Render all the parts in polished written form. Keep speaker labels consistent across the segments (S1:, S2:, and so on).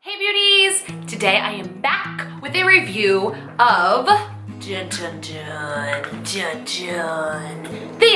S1: Hey beauties! Today I am back with a review of the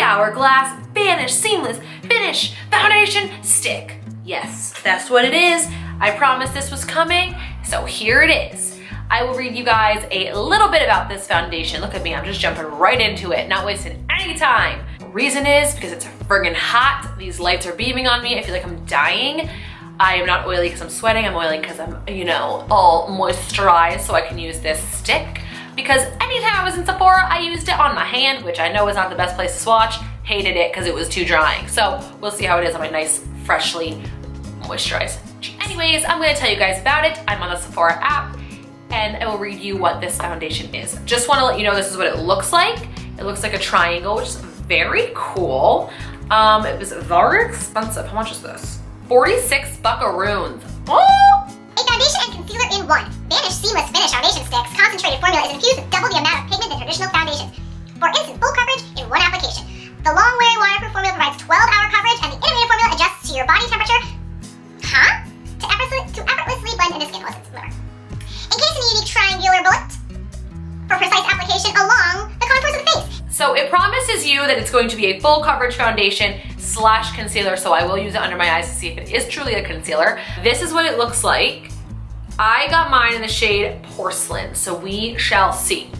S1: Hourglass Vanish Seamless Finish Foundation Stick. Yes, that's what it is. I promised this was coming, so here it is. I will read you guys a little bit about this foundation. Look at me, I'm just jumping right into it, not wasting any time. The reason is because it's friggin' hot. These lights are beaming on me. I feel like I'm dying. I am not oily because I'm sweating. I'm oily because I'm, all moisturized, so I can use this stick. Because anytime I was in Sephora, I used it on my hand, which I know is not the best place to swatch. Hated it because it was too drying. So we'll see how it is on my nice, freshly moisturized cheeks. Anyways, I'm gonna tell you guys about it. I'm on the Sephora app, and I will read you what this foundation is. Just wanna let you know this is what it looks like. It looks like a triangle, which is very cool. It was very expensive. How much is this? 46 buckaroons. Oh!
S2: A foundation and concealer in one. Vanish Seamless Finish Foundation Sticks concentrated formula is infused with double the amount of pigment than traditional foundations. For instant full coverage in one application. The long-wearing waterproof formula provides 12-hour coverage, and the intermediate formula adjusts to your body temperature. To effortlessly blend into skin. Listen, whatever. Encased in a unique triangular bullet for precise application along the contours of the face.
S1: So it promises you that it's going to be a full coverage foundation / concealer, so I will use it under my eyes to see if it is truly a concealer. This is what it looks like. I got mine in the shade Porcelain, so we shall see.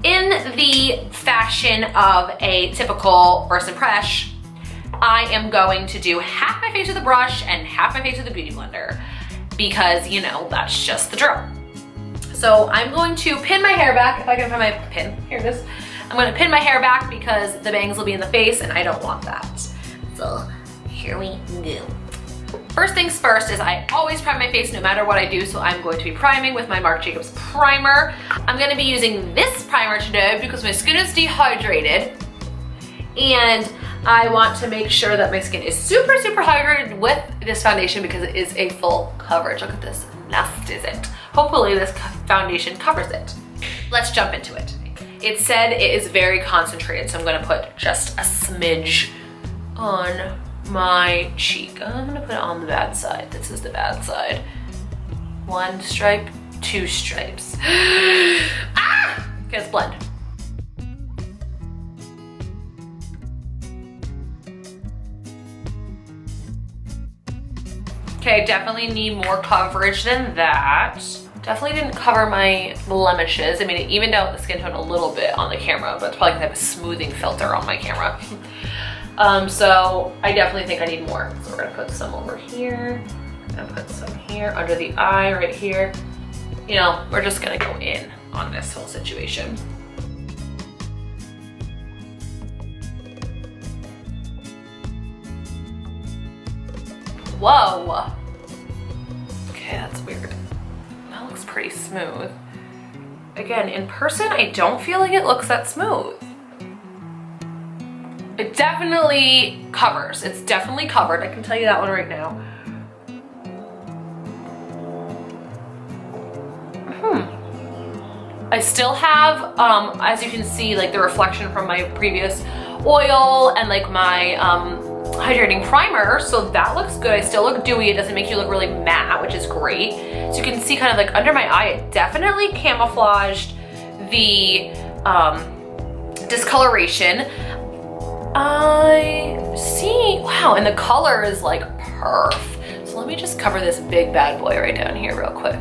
S1: In the fashion of a typical first impression, I am going to do half my face with a brush and half my face with a beauty blender because, that's just the drill. So I'm going to pin my hair back, if I can find my pin, here it is. I'm gonna pin my hair back because the bangs will be in the face and I don't want that. So here we go. First things first is I always prime my face no matter what I do, so I'm going to be priming with my Marc Jacobs primer. I'm gonna be using this primer today because my skin is dehydrated and I want to make sure that my skin is super, super hydrated with this foundation because it is a full coverage. Look at this, nest is it. Hopefully this foundation covers it. Let's jump into it. It said it is very concentrated, so I'm gonna put just a smidge on my cheek. I'm gonna put it on the bad side. This is the bad side. 1 stripe, 2 stripes. Ah! Okay, let's blend. Okay, definitely need more coverage than that. Definitely didn't cover my blemishes. I mean, it evened out the skin tone a little bit on the camera, but it's probably because I have a smoothing filter on my camera. So I definitely think I need more. So we're gonna put some over here, and put some here, under the eye, right here. We're just gonna go in on this whole situation. Whoa. Okay, that's weird. That looks pretty smooth. Again, in person, I don't feel like it looks that smooth. It definitely covers. It's definitely covered. I can tell you that one right now. I still have, as you can see, like the reflection from my previous oil and like my hydrating primer, so that looks good. I still look dewy. It doesn't make you look really matte, which is great. So you can see kind of like under my eye, it definitely camouflaged the discoloration. I see, wow, and the color is like perf. So let me just cover this big bad boy right down here real quick.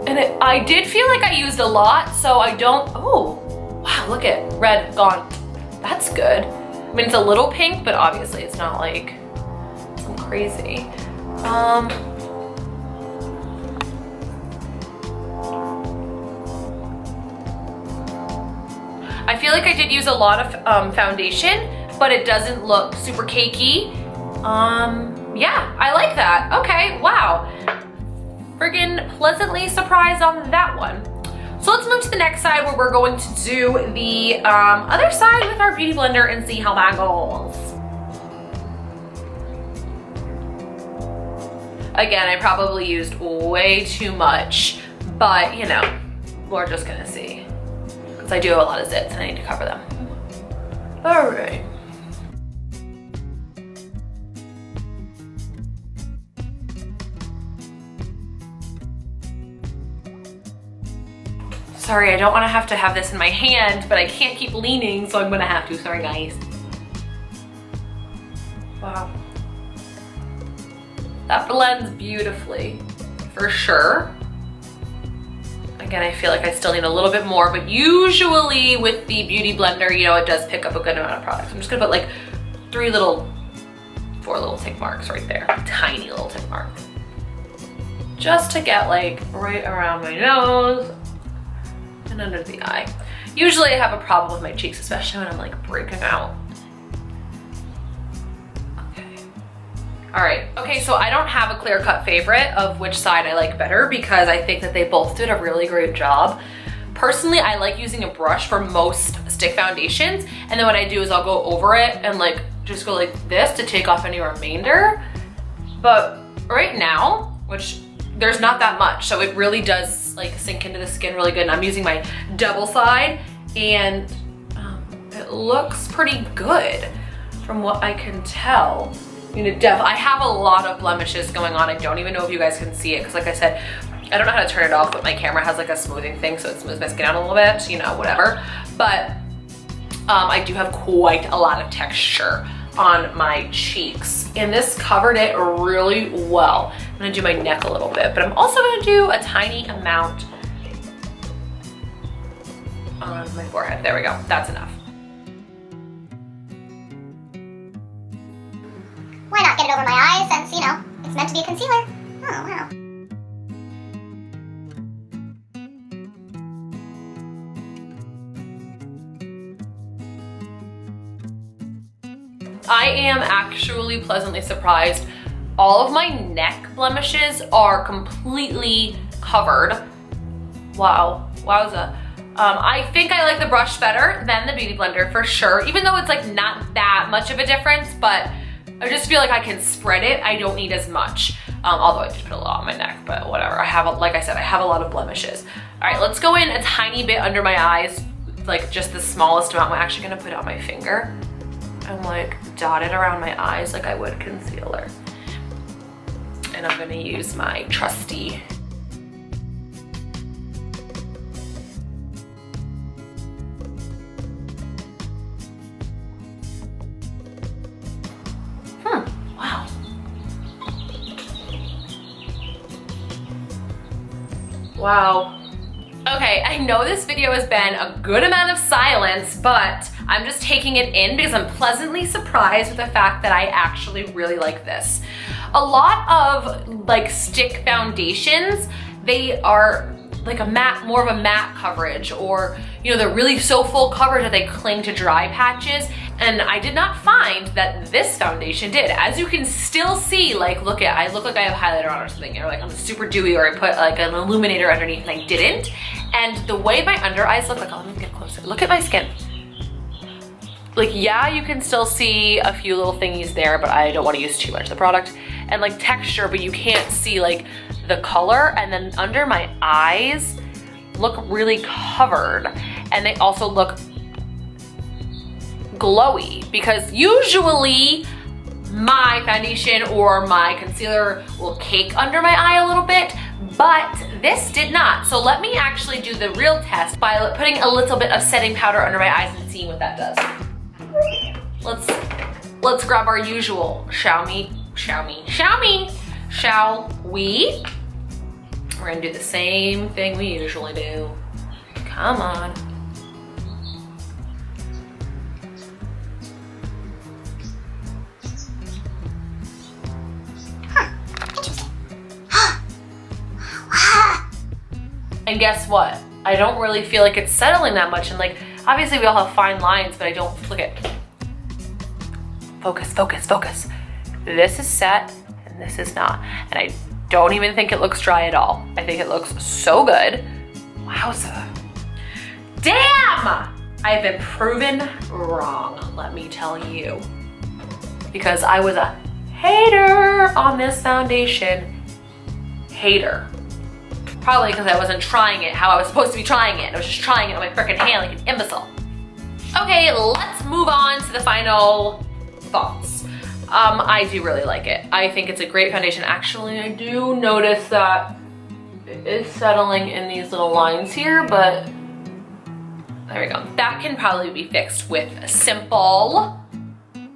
S1: And I did feel like I used a lot, so I don't, oh, wow, look at red, gone. That's good. I mean, it's a little pink, but obviously it's not like some crazy. I feel like I did use a lot of foundation, but it doesn't look super cakey. Yeah, I like that. Okay, wow. Friggin' pleasantly surprised on that one. So let's move to the next side where we're going to do the other side with our beauty blender and see how that goes. Again, I probably used way too much, but we're just gonna see. Because I do have a lot of zits and I need to cover them. All right. Sorry, I don't want to have this in my hand, but I can't keep leaning, so I'm gonna have to. Sorry, guys. Wow. That blends beautifully, for sure. Again, I feel like I still need a little bit more, but usually with the Beauty Blender, you know, it does pick up a good amount of product. I'm just gonna put like 4 little tick marks right there. Tiny little tick marks. Just to get like right around my nose and under the eye. Usually I have a problem with my cheeks, especially when I'm like breaking out. All right, okay, so I don't have a clear-cut favorite of which side I like better because I think that they both did a really great job. Personally, I like using a brush for most stick foundations, and then what I do is I'll go over it and like just go like this to take off any remainder. But right now, which there's not that much, so it really does like sink into the skin really good, and I'm using my double side, and it looks pretty good from what I can tell. I have a lot of blemishes going on. I don't even know if you guys can see it because like I said, I don't know how to turn it off, but my camera has like a smoothing thing, so it smooths my skin out a little bit, you know, whatever. But I do have quite a lot of texture on my cheeks, and this covered it really well. I'm gonna do my neck a little bit, but I'm also gonna do a tiny amount on my forehead. There we go, that's enough.
S2: Why not get it over my eyes since, you know, it's meant to be a concealer? Oh, wow.
S1: I am actually pleasantly surprised. All of my neck blemishes are completely covered. Wow, wowza. I think I like the brush better than the Beauty Blender for sure, even though it's like not that much of a difference, but I just feel like I can spread it. I don't need as much, although I did put a lot on my neck, but whatever. Like I said, I have a lot of blemishes. All right, let's go in a tiny bit under my eyes, like just the smallest amount. I'm actually gonna put it on my finger and like dot it around my eyes like I would concealer. And I'm gonna use my trusty Wow. Okay, I know this video has been a good amount of silence, but I'm just taking it in because I'm pleasantly surprised with the fact that I actually really like this. A lot of like stick foundations, they are like a matte, more of a matte coverage, or you know, they're really so full coverage that they cling to dry patches. And I did not find that this foundation did. As you can still see, like look at, I look like I have highlighter on or something, or like I'm super dewy, or I put like an illuminator underneath and I didn't. And the way my under eyes look like, oh, let me get closer. Look at my skin. Like, yeah, you can still see a few little thingies there, but I don't want to use too much of the product. And like texture, but you can't see like the color. And then under my eyes look really covered. And they also look glowy, because usually my foundation or my concealer will cake under my eye a little bit, but this did not. So let me actually do the real test by putting a little bit of setting powder under my eyes and seeing what that does. Let's grab our usual, shall we? We're gonna do the same thing we usually do. Come on. And guess what? I don't really feel like it's settling that much. And like, obviously we all have fine lines, but I don't, look at, focus, focus, focus. This is set and this is not. And I don't even think it looks dry at all. I think it looks so good. Wowza. Damn! I've been proven wrong, let me tell you. Because I was a hater on this foundation. Hater. Probably because I wasn't trying it how I was supposed to be trying it. I was just trying it on my freaking hand like an imbecile. Okay, let's move on to the final thoughts. I do really like it. I think it's a great foundation. Actually, I do notice that It is settling in these little lines here, but there we go. That can probably be fixed with a simple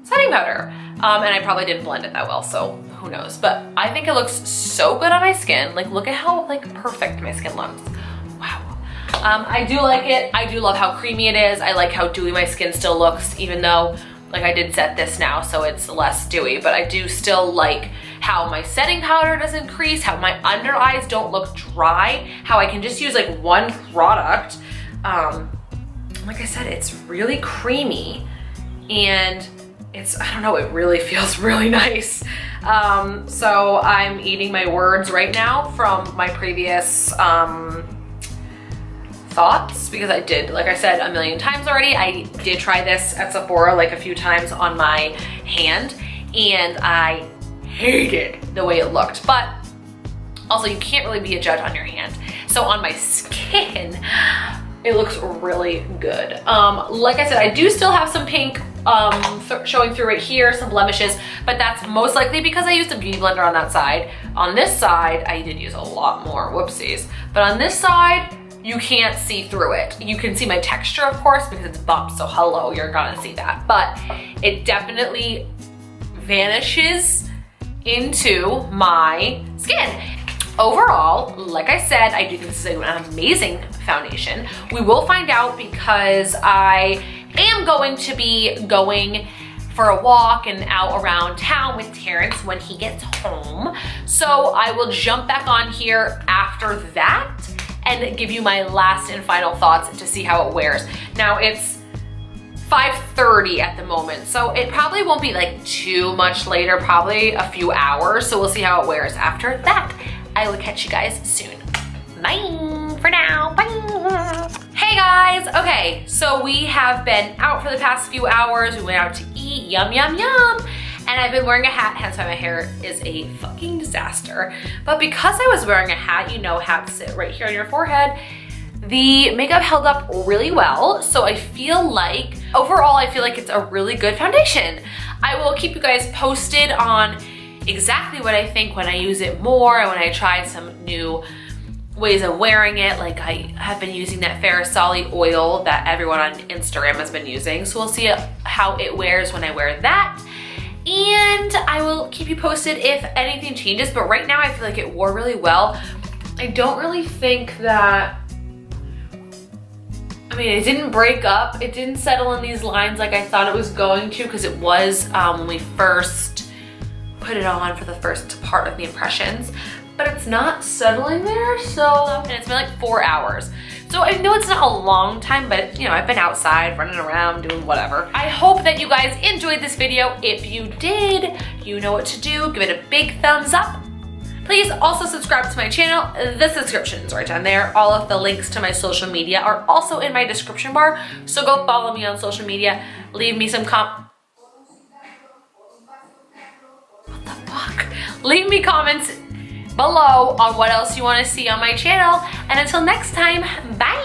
S1: setting powder. And I probably didn't blend it that well, so who knows. But I think it looks so good on my skin. Like, look at how like perfect my skin looks. Wow. I do like it. I do love how creamy it is. I like how dewy my skin still looks, even though like I did set this now, so it's less dewy, but I do still like how my setting powder doesn't crease, how my under eyes don't look dry, how I can just use like one product. Like I said, it's really creamy and it's, I don't know, it really feels really nice. So I'm eating my words right now from my previous thoughts, because I did, like I said a million times already, I did try this at Sephora like a few times on my hand and I hated the way it looked, but also you can't really be a judge on your hand. So on my skin, it looks really good. Like I said, I do still have some pink showing through right here, some blemishes, but that's most likely because I used a beauty blender on that side. On this side, I did use a lot more, whoopsies. But on this side, you can't see through it. You can see my texture, of course, because it's bumped, so hello, you're gonna see that. But it definitely vanishes into my skin. Overall, like I said, I do think this is an amazing foundation. We will find out because I am going to be going for a walk and out around town with Terrence when he gets home. So I will jump back on here after that and give you my last and final thoughts to see how it wears. Now it's 5:30 at the moment, so it probably won't be like too much later, probably a few hours. So we'll see how it wears after that. I will catch you guys soon. Bye for now, bye. Hey guys, okay, so we have been out for the past few hours. We went out to eat, yum, yum, yum. And I've been wearing a hat, hence why my hair is a fucking disaster. But because I was wearing a hat, you know, hats sit right here on your forehead, the makeup held up really well. So I feel like, overall, I feel like it's a really good foundation. I will keep you guys posted on exactly what I think when I use it more and when I try some new ways of wearing it. Like I have been using that Ferrosoli oil that everyone on Instagram has been using. So we'll see how it wears when I wear that. And I will keep you posted if anything changes, but right now I feel like it wore really well. I don't really think that, I mean, it didn't break up. It didn't settle in these lines like I thought it was going to, because it was when we first put it on for the first part of the impressions, but it's not settling there, so, and it's been like 4 hours. So I know it's not a long time, but you know, I've been outside running around doing whatever. I hope that you guys enjoyed this video. If you did, you know what to do. Give it a big thumbs up. Please also subscribe to my channel. The subscription is right down there. All of the links to my social media are also in my description bar. So go follow me on social media. Leave me some Leave me comments below on what else you want to see on my channel. And until next time, bye.